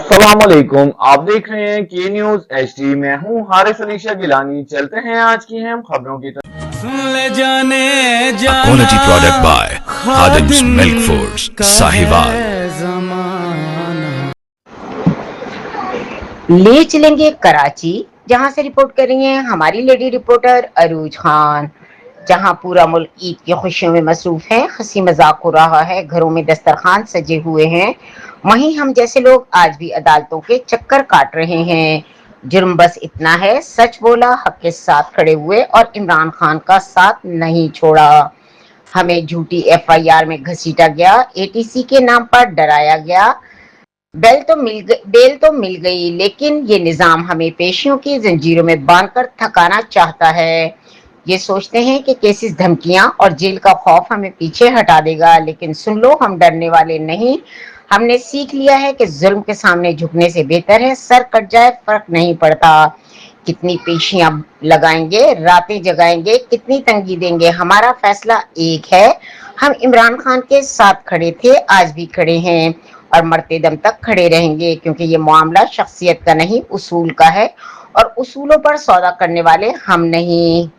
अस्सलाम वालेकुम। आप देख रहे हैं के न्यूज एचडी। मैं हूं हारिस अलीशा गिलानी। चलते हैं आज की अहम खबरों की तरफ। ले जाने A जाना quality product by Khadim's Khadim Milk Foods, का Sahiwal. है जमाना। ले चलेंगे कराची, जहां से रिपोर्ट कर रही हैं हमारी लेडी रिपोर्टर अरूज खान। जहां पूरा मुल्क ईद की खुशियों में मसरूफ है, हंसी मजाक हो रहा है, घरों में दस्तरखान सजे हुए हैं, वहीं हम जैसे लोग आज भी अदालतों के चक्कर काट रहे हैं। जुर्म बस इतना है, सच बोला, हक के साथ खड़े हुए और इमरान खान का साथ नहीं छोड़ा। हमें झूठी एफआईआर में घसीटा गया, एटीसी के नाम पर डराया गया, बेल तो मिल गई, लेकिन ये निजाम हमें पेशियों की जंजीरों में बांधकर थकाना चाहता है। ये सोचते हैं कि केसेस, धमकियां और जेल का खौफ हमें पीछे हटा देगा, लेकिन सुन लो, हम डरने वाले नहीं। हमने सीख लिया है कि जुल्म के सामने झुकने से बेहतर है सर कट जाए, फर्क नहीं पड़ता। कितनी पेशियां लगाएंगे, रातें जगाएंगे, कितनी तंगी देंगे, हमारा फैसला एक है। हम इमरान खान के साथ खड़े थे, आज भी खड़े हैं और मरते दम तक खड़े रहेंगे, क्योंकि ये मामला शख्सियत का नहीं, उसूल का है, और उसूलों पर सौदा करने वाले हम नहीं।